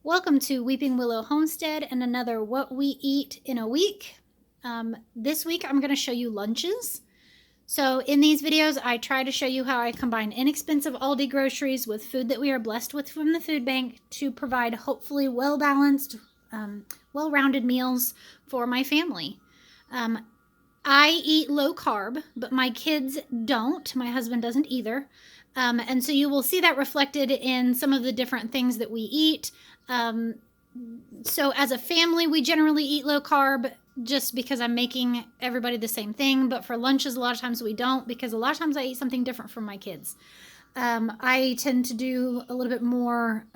Welcome to Weeping Willow Homestead and another What We Eat in a Week. This week I'm going to show you lunches. So in these videos I try to show you how I combine inexpensive Aldi groceries with food that we are blessed with from the food bank to provide hopefully well-balanced, well-rounded meals for my family. I eat low carb, but my kids don't. My husband doesn't either. And so you will see that reflected in some of the different things that we eat. So as a family, we generally eat low carb just because I'm making everybody the same thing. But for lunches, a lot of times we don't, because a lot of times I eat something different from my kids. I tend to do a little bit more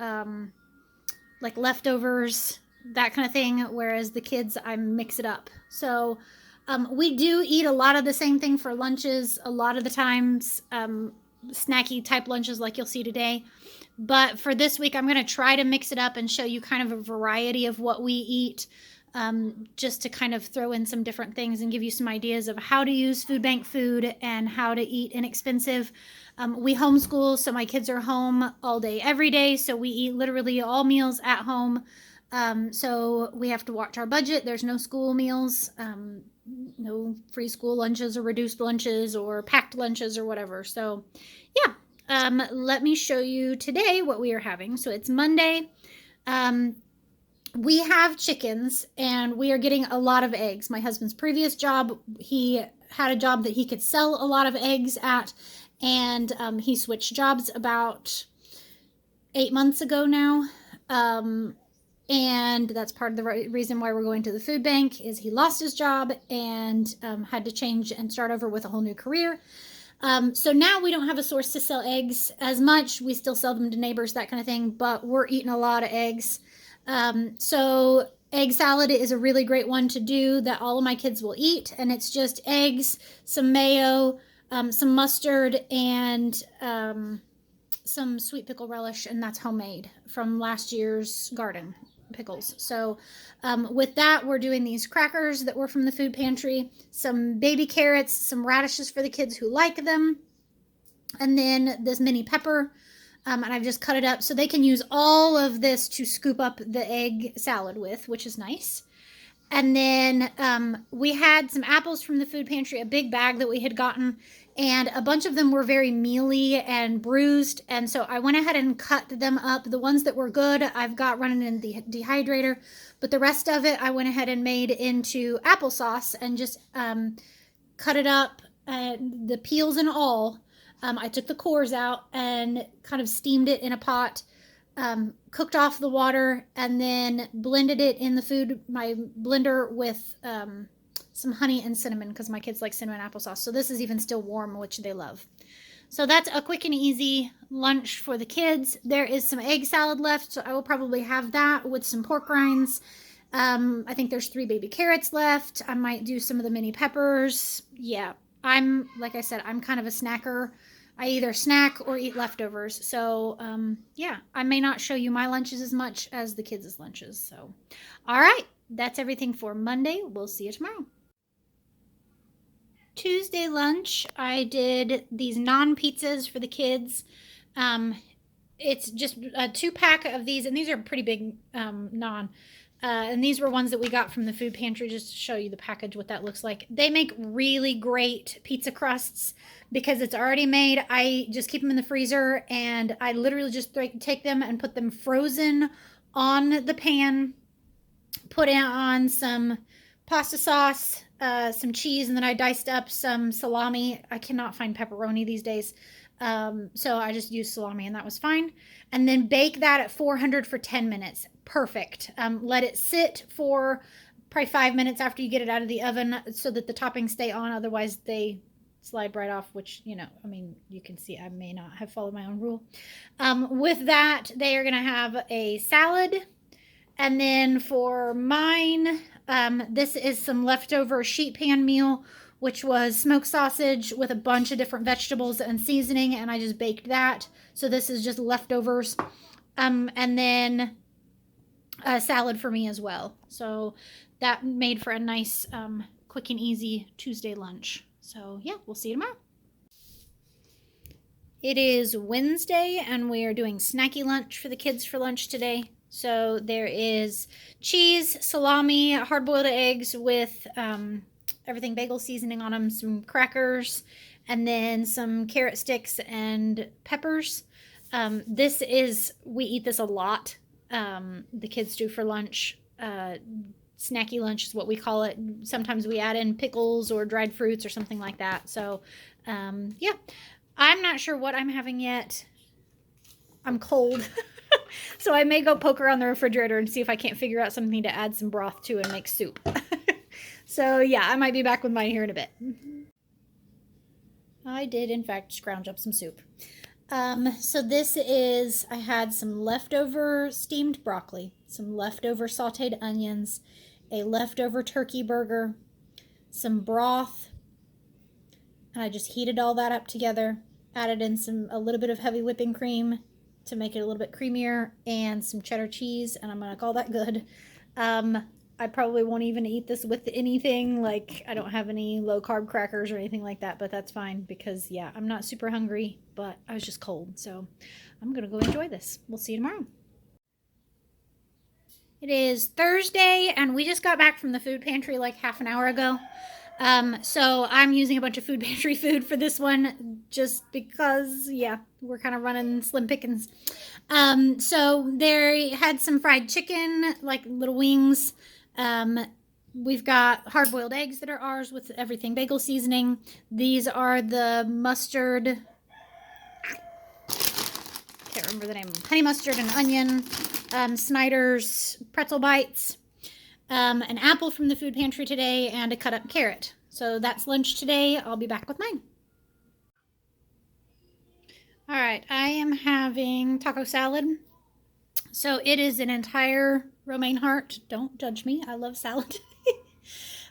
like leftovers, that kind of thing, whereas the kids, I mix it up. So we do eat a lot of the same thing for lunches, a lot of the times, snacky type lunches like you'll see today. But for this week, I'm going to try to mix it up and show you kind of a variety of what we eat, just to kind of throw in some different things and give you some ideas of how to use food bank food and how to eat inexpensive. We homeschool, so my kids are home all day, every day. So we eat literally all meals at home. So we have to watch our budget. There's no school meals, no free school lunches or reduced lunches or packed lunches or whatever. So yeah. Let me show you today what we are having. So it's Monday. We have chickens and we are getting a lot of eggs. My husband's previous job, he had a job that he could sell a lot of eggs at, and he switched jobs about 8 months ago now. And that's part of the reason why we're going to the food bank is he lost his job and had to change and start over with a whole new career. So now we don't have a source to sell eggs as much. We still sell them to neighbors, that kind of thing, but we're eating a lot of eggs. So egg salad is a really great one to do that all of my kids will eat. And it's just eggs, some mayo, some mustard, and some sweet pickle relish. And that's homemade from last year's garden pickles. So with that, we're doing these crackers that were from the food pantry, some baby carrots, some radishes for the kids who like them, and then this mini pepper, and I've just cut it up so they can use all of this to scoop up the egg salad with, which is nice. And then we had some apples from the food pantry, a big bag that we had gotten, and a bunch of them were very mealy and bruised. And so I went ahead and cut them up. The ones that were good, I've got running in the dehydrator, but the rest of it, I went ahead and made into applesauce and just cut it up, the peels and all. I took the cores out and kind of steamed it in a pot. Cooked off the water and then blended it in my blender with some honey and cinnamon, because my kids like cinnamon applesauce. So this is even still warm, which they love. So that's a quick and easy lunch for the kids. There is some egg salad left, so I will probably have that with some pork rinds. I think there's 3 baby carrots left. I might do some of the mini peppers. Yeah, like I said, I'm kind of a snacker. I either snack or eat leftovers. So, yeah, I may not show you my lunches as much as the kids' lunches. So, all right, that's everything for Monday. We'll see you tomorrow. Tuesday lunch, I did these naan pizzas for the kids. It's just a 2-pack of these, and these are pretty big naan. And these were ones that we got from the food pantry, just to show you the package, what that looks like. They make really great pizza crusts because it's already made. I just keep them in the freezer, and I literally just take them and put them frozen on the pan, put on some pasta sauce, some cheese, and then I diced up some salami. I cannot find pepperoni these days. So I just used salami, and that was fine. And then bake that at 400 for 10 minutes. Perfect. Let it sit for probably 5 minutes after you get it out of the oven so that the toppings stay on. Otherwise, they slide right off, which, I mean, you can see I may not have followed my own rule. With that, they are going to have a salad. And then for mine, this is some leftover sheet pan meal, which was smoked sausage with a bunch of different vegetables and seasoning, and I just baked that. So this is just leftovers. And then a salad for me as well. So that made for a nice, quick and easy Tuesday lunch. So yeah, we'll see you tomorrow. It is Wednesday, and we are doing snacky lunch for the kids for lunch today. So there is cheese, salami, hard-boiled eggs with everything bagel seasoning on them, some crackers, and then some carrot sticks and peppers. We eat this a lot. The kids do for lunch. Snacky lunch is what we call it. Sometimes we add in pickles or dried fruits or something like that. So, yeah, I'm not sure what I'm having yet. I'm cold. So I may go poke around the refrigerator and see if I can't figure out something to add some broth to and make soup. So yeah, I might be back with mine here in a bit. I did, in fact, scrounge up some soup. So I had some leftover steamed broccoli, some leftover sauteed onions, a leftover turkey burger, some broth, and I just heated all that up together, added in a little bit of heavy whipping cream to make it a little bit creamier, and some cheddar cheese, and I'm gonna call that good. I probably won't even eat this with anything. Like, I don't have any low carb crackers or anything like that, but that's fine because, yeah, I'm not super hungry, but I was just cold. So I'm going to go enjoy this. We'll see you tomorrow. It is Thursday, and we just got back from the food pantry like half an hour ago. So I'm using a bunch of food pantry food for this one just because, yeah, we're kind of running slim pickings. So they had some fried chicken, like little wings. We've got hard-boiled eggs that are ours with everything bagel seasoning. These are the mustard, can't remember the name, honey mustard and onion, Snyder's pretzel bites, an apple from the food pantry today, and a cut up carrot. So that's lunch today. I'll be back with mine. All right, I am having taco salad. So it is an entire romaine heart. Don't judge me. I love salad.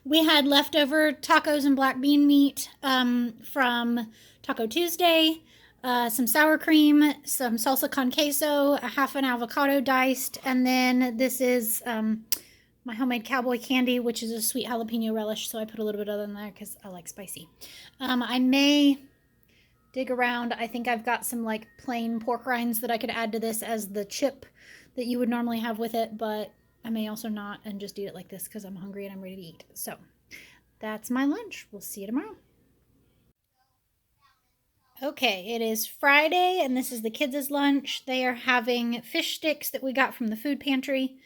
We had leftover tacos and black bean meat from Taco Tuesday, some sour cream, some salsa con queso, a half an avocado diced, and then this is my homemade cowboy candy, which is a sweet jalapeno relish, so I put a little bit of it in there because I like spicy. I may dig around. I think I've got some like plain pork rinds that I could add to this as the chip that you would normally have with it, but I may also not and just eat it like this because I'm hungry and I'm ready to eat. So that's my lunch. We'll see you tomorrow. Okay, it is Friday and this is the kids' lunch. They are having fish sticks that we got from the food pantry.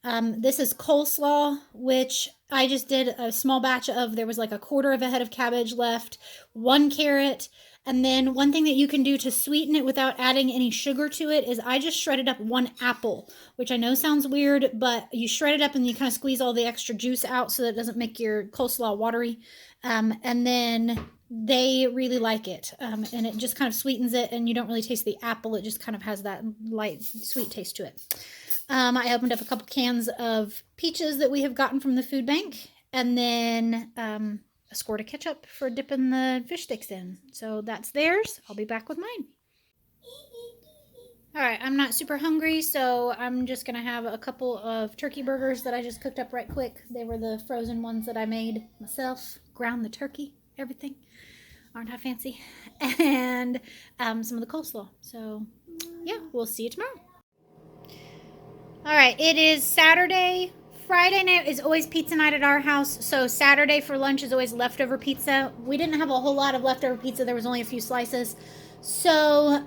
This is coleslaw, which I just did a small batch of. There was like a quarter of a head of cabbage left, 1 carrot, and then one thing that you can do to sweeten it without adding any sugar to it is I just shredded up 1 apple, which I know sounds weird, but you shred it up and you kind of squeeze all the extra juice out so that it doesn't make your coleslaw watery. And then they really like it, and it just kind of sweetens it, and you don't really taste the apple. It just kind of has that light, sweet taste to it. I opened up a couple cans of peaches that we have gotten from the food bank, and then a squirt of ketchup for dipping the fish sticks in. So that's theirs. I'll be back with mine. All right, I'm not super hungry, so I'm just going to have a couple of turkey burgers that I just cooked up right quick. They were the frozen ones that I made myself. Ground the turkey, everything. Aren't I fancy? And some of the coleslaw. So, yeah, we'll see you tomorrow. All right, it is Saturday. Friday night is always pizza night at our house, so Saturday for lunch is always leftover pizza. We didn't have a whole lot of leftover pizza. There was only a few slices. So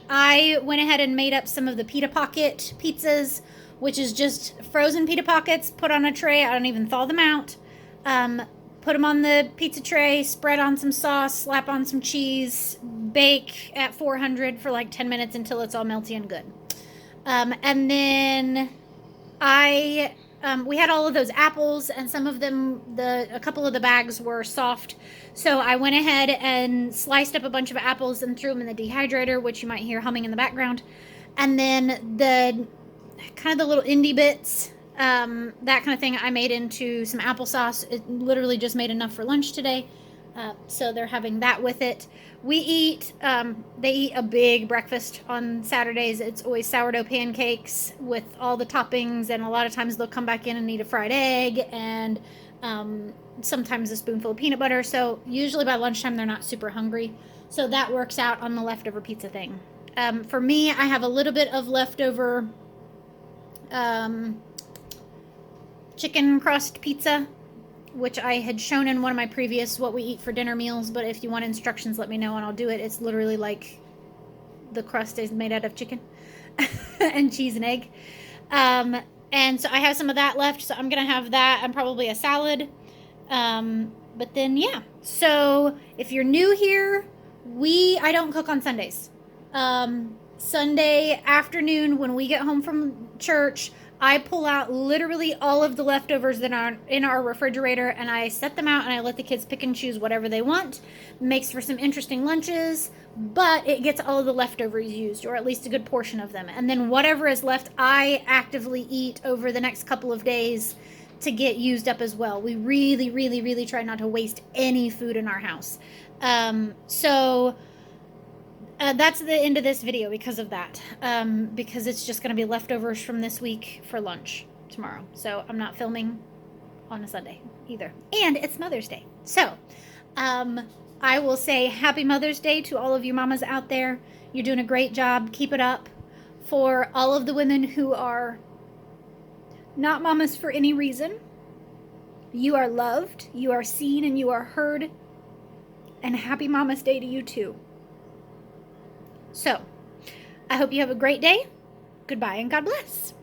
I went ahead and made up some of the pita pocket pizzas, which is just frozen pita pockets put on a tray. I don't even thaw them out. Put them on the pizza tray, spread on some sauce, slap on some cheese, bake at 400 for like 10 minutes until it's all melty and good. And then we had all of those apples, and some of them, a couple of the bags were soft. So I went ahead and sliced up a bunch of apples and threw them in the dehydrator, which you might hear humming in the background. And then the little indie bits, that kind of thing, I made into some applesauce. It literally just made enough for lunch today. So they're having that with it. They eat a big breakfast on Saturdays. It's always sourdough pancakes with all the toppings, and a lot of times they'll come back in and eat a fried egg and sometimes a spoonful of peanut butter. So usually by lunchtime they're not super hungry. So that works out on the leftover pizza thing. For me, I have a little bit of leftover chicken crust pizza, which I had shown in one of my previous what we eat for dinner meals, but if you want instructions, let me know and I'll do it. It's literally like the crust is made out of chicken and cheese and egg. And so I have some of that left, so I'm going to have that and probably a salad. But then, yeah. So if you're new here, I don't cook on Sundays. Sunday afternoon when we get home from church, I pull out literally all of the leftovers that are in our refrigerator and I set them out and I let the kids pick and choose whatever they want. Makes for some interesting lunches, but it gets all of the leftovers used, or at least a good portion of them. And then whatever is left, I actively eat over the next couple of days to get used up as well. We really, really, really try not to waste any food in our house. That's the end of this video because of that. Because it's just going to be leftovers from this week for lunch tomorrow. So I'm not filming on a Sunday either. And it's Mother's Day. So I will say Happy Mother's Day to all of you mamas out there. You're doing a great job. Keep it up. For all of the women who are not mamas for any reason, you are loved, you are seen, and you are heard. And Happy Mama's Day to you too. So, I hope you have a great day. Goodbye and God bless.